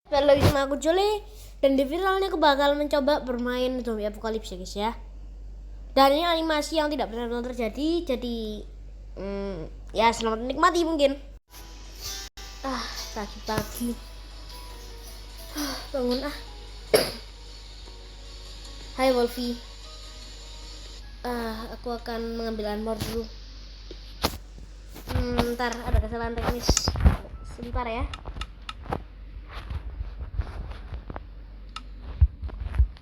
Lagi sama aku Jole, dan di video ini aku bakal mencoba bermain zombie apocalypse ya guys ya. Dan ini animasi yang tidak benar-benar terjadi, jadi ya selamat menikmati mungkin. Pagi-pagi bangun Hai Wolfie. Aku akan mengambil armor dulu. Ntar ada kesalahan teknis sebentar ya.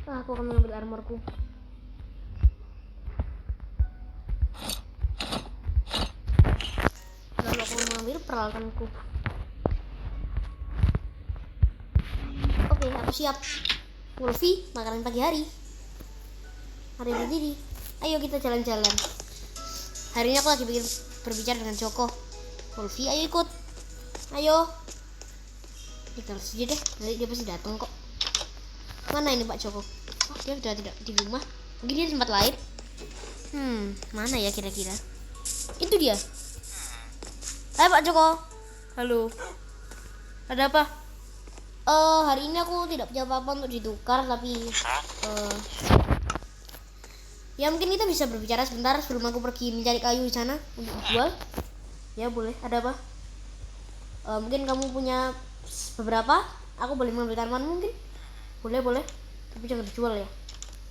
Aku akan mengambil armorku. Lalu aku mengambil peralatanku. Oke, aku siap. Wolfie, makanan pagi hari. Hari berdiri. Ayo kita jalan-jalan. Hari ini aku lagi berbicara dengan Joko. Wolfie, ayo ikut. Ayo. Kita saja deh. Nanti dia pasti datang kok. Mana ini Pak Joko? Oh, dia sudah tidak di rumah. Mungkin dia di tempat lain. Mana ya kira-kira? Itu dia. Hai Pak Joko. Halo. Ada apa? Hari ini aku tidak punya apa-apa untuk ditukar, tapi ya mungkin kita bisa berbicara sebentar sebelum aku pergi mencari kayu di sana untuk dijual. Ya boleh. Ada apa? Mungkin kamu punya beberapa. Aku boleh mengambil tanaman mungkin. Boleh, tapi jangan dijual ya.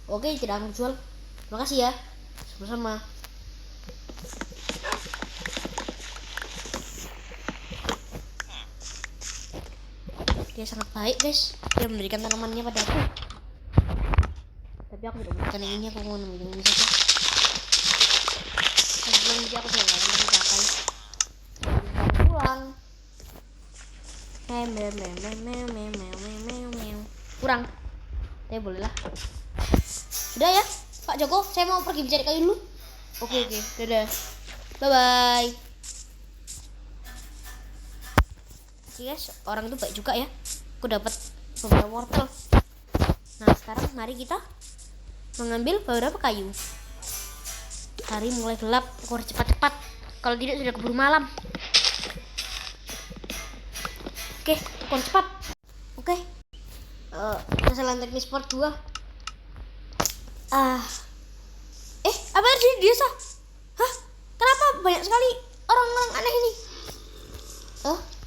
Oke, tidak akan dijual. Terima kasih ya. Sama-sama. Dia sangat baik guys. Dia memberikan tanamannya pada aku. Tapi aku tidak butuhkan yang ini. Aku mau ambil ini saja. Sebelum dia aku sudah akan mencapai. Pulang. Kurang. Tapi boleh lah. Sudah ya Pak Joko, saya mau pergi mencari kayu dulu. Oke, dadah. Bye bye. Oke guys, orang itu baik juga ya. Aku dapat beberapa wortel. Nah sekarang mari kita mengambil beberapa kayu. Hari mulai gelap, aku harus cepat-cepat. Kalau tidak sudah keburu malam. Oke, aku harus cepat. Oke. Kesalahan teknis part 2. Apa yang di desa? Hah? Kenapa banyak sekali orang-orang aneh ini?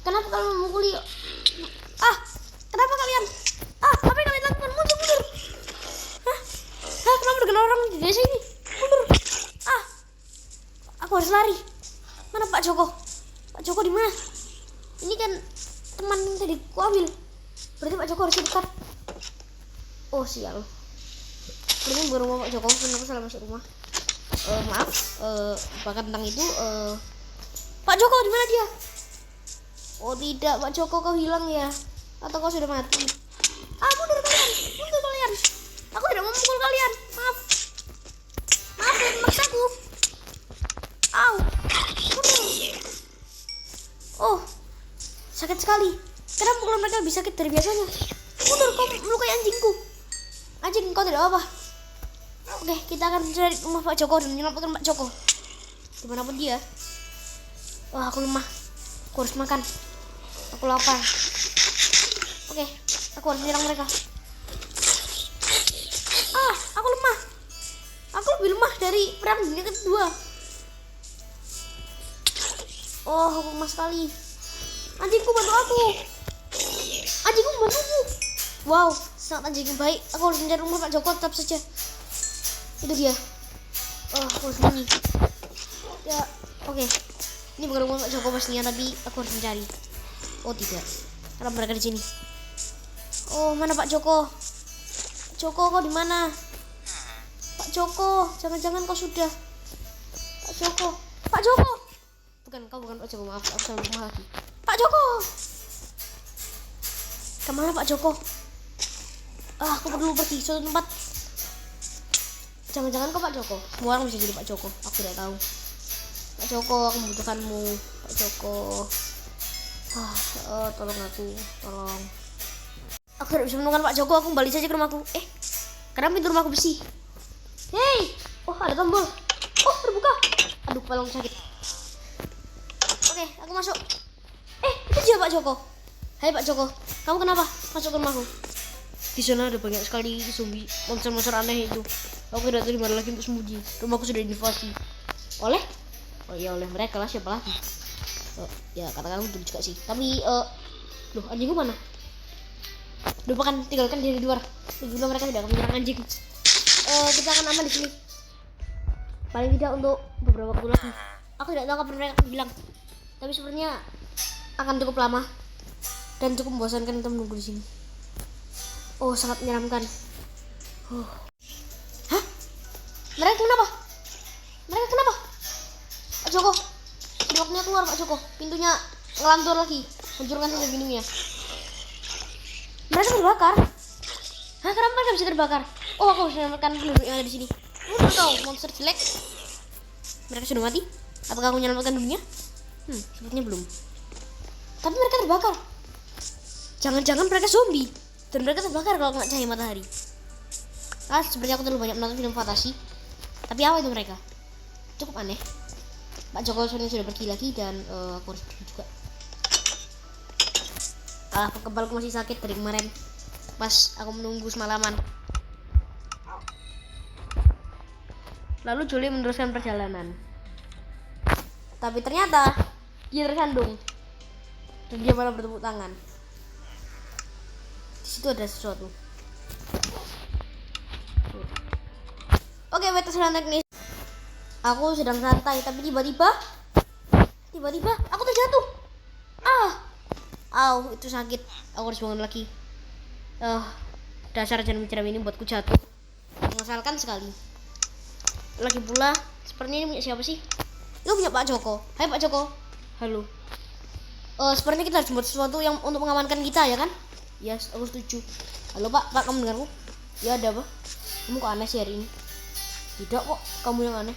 Kenapa kalian memukuli? Kenapa kalian? Apa yang kalian lakukan? Mundur. Kenapa dengan orang di desa ini? Mundur. Aku harus lari. Mana Pak Joko? Pak Joko di mana? Ini kan teman yang tadi ku ambil. Berarti Pak Joko harus dekat. Oh sial. Berarti bukan rumah Pak Joko. Kenapa salah masuk rumah? Maaf. Bahkan tentang itu. Pak Joko di mana dia? Oh tidak, Pak Joko kau hilang ya? Atau kau sudah mati? Mundur kalian. Aku tidak mau memukul kalian. Maaf, jangan memaksaku. Mundur. Oh, sakit sekali. Kenapa pukulan mereka lebih sakit dari biasanya? Mundur, kau melukai anjingku. Anjing, kau tidak apa-apa. Oke, kita akan mencari rumah Pak Joko dan menyelamatkan Pak Joko. Dimanapun dia. Wah, aku lemah. Aku harus makan. Aku lapar. Oke, aku harus menyerang mereka. Aku lemah. Aku lebih lemah dari perang dunia kedua. Aku lemah sekali. Anjingku bantu aku. Anjingku membantuku. Wow, sangat anjing baik. Aku harus mencari rumah Pak Joko tetap saja. Itu dia. Aku harus ini. Ya, oke. Ini bukan rumah Pak Joko pastinya, tapi aku harus mencari. Oh tidak, karena mereka di sini. Oh mana Pak Joko? Pak Joko kau di mana? Pak Joko, jangan-jangan kau sudah. Pak Joko. Bukan Pak Joko, maaf, aku salah rumah lagi. Pak Joko. Kemana Pak Joko? Aku perlu pergi suatu tempat. Jangan-jangan kau Pak Joko. Semua orang bisa jadi Pak Joko. Aku tidak tahu. Pak Joko, aku membutuhkanmu. Pak Joko. Tolong aku, tolong. Aku tidak bisa menemukan Pak Joko. Aku kembali saja ke rumahku. Kenapa pintu rumahku besi? Hei, ada tombol. Terbuka. Aduh, kepalaku sakit. Oke, aku masuk. Itu dia Pak Joko. Hai Pak Joko, Kamu kenapa masuk ke rumahku? Di sana ada banyak sekali zombie, monster-monster aneh itu. Aku tidak tahu di mana lagi untuk sembunyi. Rumahku sudah diinvasi. Oleh? Oh iya, oleh mereka lah, siapa lagi? Ya katakan betul juga sih. Tapi loh, anjingku mana? Lupakan, tinggalkan dia di luar. Lagipula mereka tidak akan menyerang anjing. Kita akan aman di sini. Paling tidak untuk beberapa waktu lagi. Aku tidak tahu kapan mereka akan hilang. Tapi sepertinya akan cukup lama dan cukup membosankan kita menunggu di sini. Oh, sangat menyeramkan. Hah? Mereka kenapa? Mereka kenapa? Pak Joko, sudah waktunya keluar Pak Joko. Pintunya ngelantur lagi. Hancurkan saja pintunya. Mereka terbakar. Hah, kenapa mereka bisa terbakar? Oh, aku harus menyelamatkan penduduk yang ada di sini. Kau monster jelek. Mereka sudah mati? Apakah aku menyelamatkan dunia? Sepertinya belum. Tapi mereka terbakar. Jangan-jangan mereka zombie dan mereka terbakar kalau kena cahaya matahari. Sepertinya aku terlalu banyak menonton film fantasi. Tapi apa itu mereka? Cukup aneh. Pak Joko sudah pergi lagi dan aku harus pergi juga. Kepalaku masih sakit dari kemarin pas aku menunggu semalaman. Lalu Juli meneruskan perjalanan. Tapi ternyata dia tersandung dan dia malah bertepuk tangan. Di situ ada sesuatu. Oke, betul sedang teknis. Aku sedang santai, tapi tiba-tiba aku terjatuh. Itu sakit. Aku harus bangun lagi. Dasar jarum ini buatku jatuh. Mengesalkan sekali. Lagi pula, sepertinya ini punya siapa sih? Itu punya Pak Joko. Hai Pak Joko. Halo. Sepertinya kita harus buat sesuatu yang untuk mengamankan kita, ya kan? Yes, aku setuju. Halo Pak, kamu dengarku? Ya, ada apa? Kamu kok aneh sih hari ini? Tidak kok, kamu yang aneh.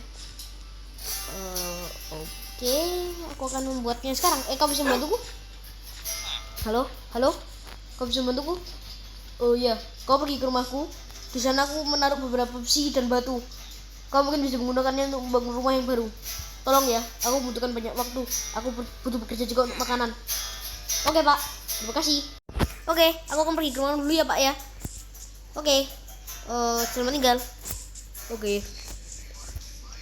Oke, aku akan membuatnya sekarang. Kamu bisa membantuku? Halo, kamu bisa membantuku? Oh iya, kau pergi ke rumahku. Di sana aku menaruh beberapa besi dan batu. Kau mungkin bisa menggunakannya untuk membangun rumah yang baru. Tolong ya, aku butuhkan banyak waktu. Aku butuh bekerja juga untuk makanan. Oke Pak, terima kasih. Oke, aku akan pergi ke rumah dulu ya Pak ya. Oke, selamat tinggal. Oke.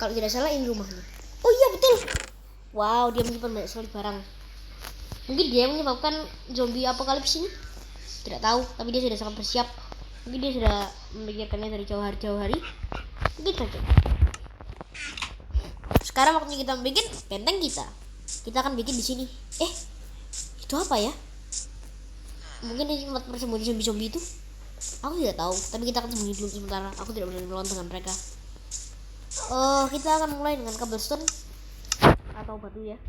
Kalau tidak salah ini rumahnya. Oh iya betul. Wow, dia menyimpan banyak sekali barang. Mungkin dia yang menyebabkan zombie apokalips ini. Tidak tahu, tapi dia sudah sangat bersiap. Mungkin dia sudah memikirkannya dari jauh hari. Mungkin saja. Sekarang waktunya kita bikin benteng kita. Kita akan bikin di sini. Itu apa ya? Mungkin ini tempat persembunyian zombie itu. Aku tidak tahu, tapi kita akan sembunyi dulu sementara. Aku tidak boleh melawan dengan mereka. Kita akan mulai dengan cobblestone atau batu ya.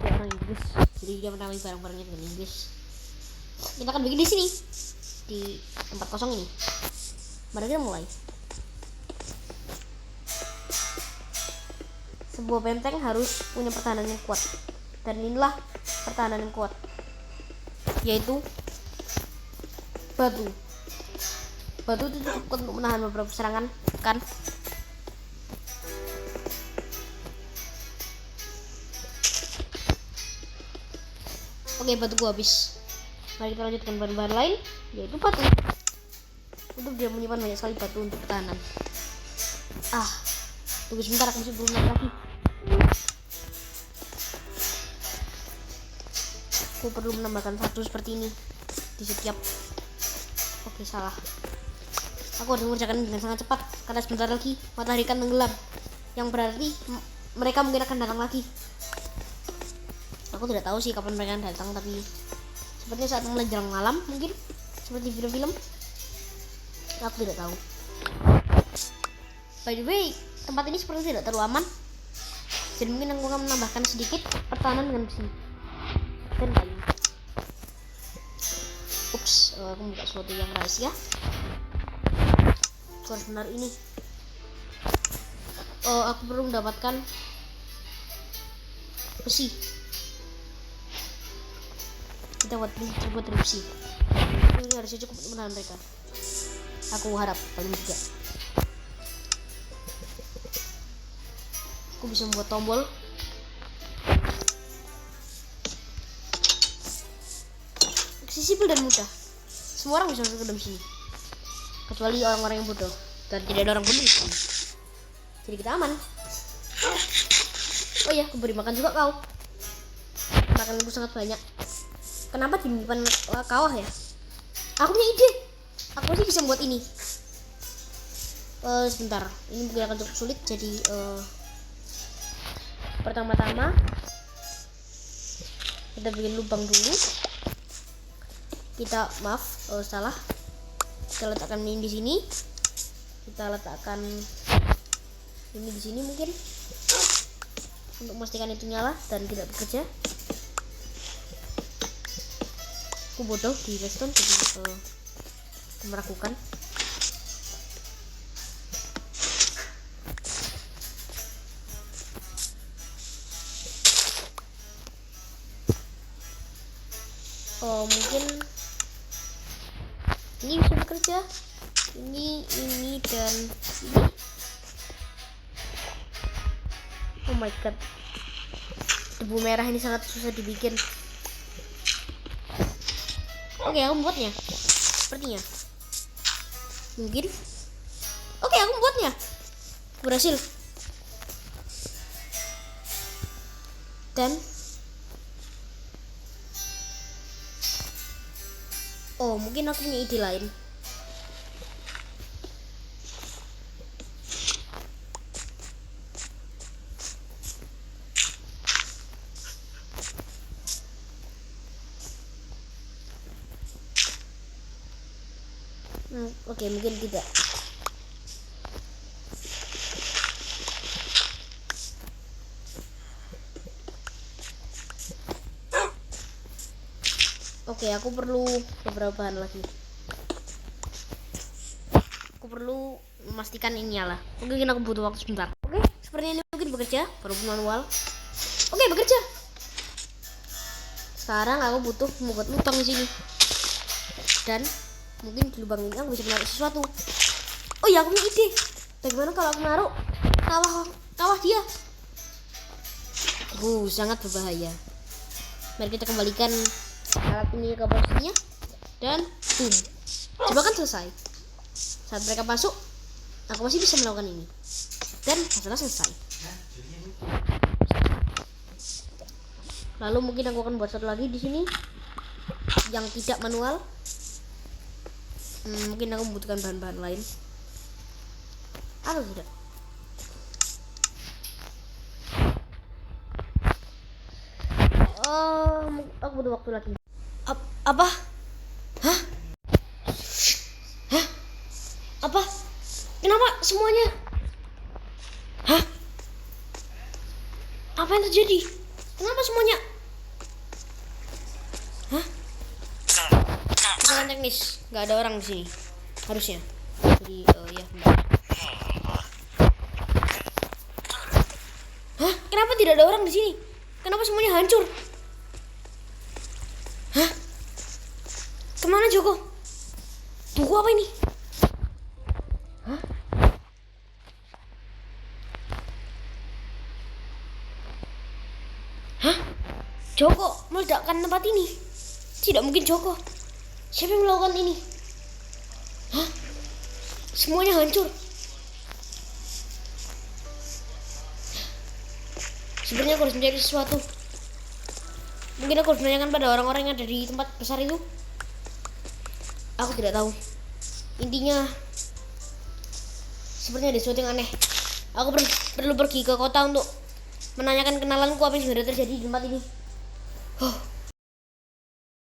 Dia orang Inggris, jadi dia menamai barang-barangnya dengan Inggris. Kita akan bikin di sini, di tempat kosong ini. Mari kita mulai. Sebuah benteng harus punya pertahanan yang kuat, dan inilah pertahanan yang kuat, yaitu batu. Batu itu cukup kuat untuk menahan beberapa serangan, kan? Oke, batuku habis. Mari kita lanjutkan bahan-bahan lain, yaitu batu. Untuk dia menyimpan banyak sekali batu untuk pertahanan. Tunggu sebentar, aku masih belum naik lagi. Aku perlu menambahkan satu seperti ini di setiap. Oke, salah. Aku harus mengerjakan dengan sangat cepat karena sebentar lagi matahari akan tenggelam, yang berarti mereka mungkin akan datang lagi. Aku tidak tahu sih kapan mereka akan datang, tapi sepertinya saat menjelang malam, mungkin seperti film-film. Aku tidak tahu. By the way, tempat ini seperti tidak terlalu aman, jadi mungkin aku akan menambahkan sedikit pertahanan dengan besi dan kayu. Aku buka sesuatu yang rahasia. Aku harus benar ini. Aku perlu mendapatkan besi. Kita buat besi. Ini harusnya cukup untuk menahan mereka. Aku harap paling tidak. Aku bisa membuat tombol. aksesibel dan mudah. Semua orang bisa masuk ke dalam sini, kecuali orang-orang yang bodoh, dan tidak ada orang bodoh di sini. Jadi kita aman. Oh iya, aku beri makan juga kau. Makananku sangat banyak. Kenapa disimpan kawah ya? Aku punya ide. Aku sih bisa membuat ini. Sebentar, ini mungkin akan cukup sulit. Jadi pertama-tama kita bikin lubang dulu. Kita salah. Kita letakkan ini di sini. Kita letakkan ini di sini mungkin untuk memastikan itu nyala dan tidak bekerja. Aku bodoh di redstone, jadi meragukan. Mungkin ini bisa bekerja. Ini dan ini. Oh my god, debu merah ini sangat susah dibikin. Oke, aku membuatnya. Sepertinya mungkin. Oke, aku membuatnya. Berhasil. Dan mungkin aku punya ide lain. Oke, mungkin tidak. Oke, aku perlu beberapa bahan lagi. Aku perlu memastikan ini nyala. Mungkin aku butuh waktu sebentar. Oke, sepertinya ini mungkin bekerja, walaupun manual. Oke, bekerja. Sekarang aku butuh membuat lubang di sini. Dan mungkin di lubang ini aku bisa menaruh sesuatu. Oh ya, aku punya ide. Bagaimana kalau aku menaruh kawah dia? Sangat berbahaya. Mari kita kembalikan alat ini ke posisinya. Dan boom, jebakan selesai. Saat mereka masuk, aku masih bisa melakukan ini. Dan masalah selesai. Lalu mungkin aku akan buat satu lagi di sini yang tidak manual. Mungkin aku membutuhkan bahan-bahan lain atau tidak. Aku butuh waktu lagi. Apa? Hah? Apa? Kenapa semuanya? Hah? Apa yang terjadi? Kenapa semuanya? Hah? Kesalahan teknis, nggak ada orang di sini harusnya. Jadi ya. Hah? Kenapa tidak ada orang di sini? Kenapa semuanya hancur? Hah? Kemana Joko? Tunggu apa ini? Hah? Hah? Joko meledakkan tempat ini? Tidak mungkin Joko. Siapa yang melakukan ini? Hah? Semuanya hancur. Sebenarnya aku harus mencari sesuatu. Mungkin aku harus menanyakan pada orang-orang yang ada di tempat besar itu. Aku tidak tahu. Intinya sepertinya ada sesuatu yang aneh. Aku perlu pergi ke kota untuk menanyakan kenalanku apa yang sebenarnya terjadi di tempat ini.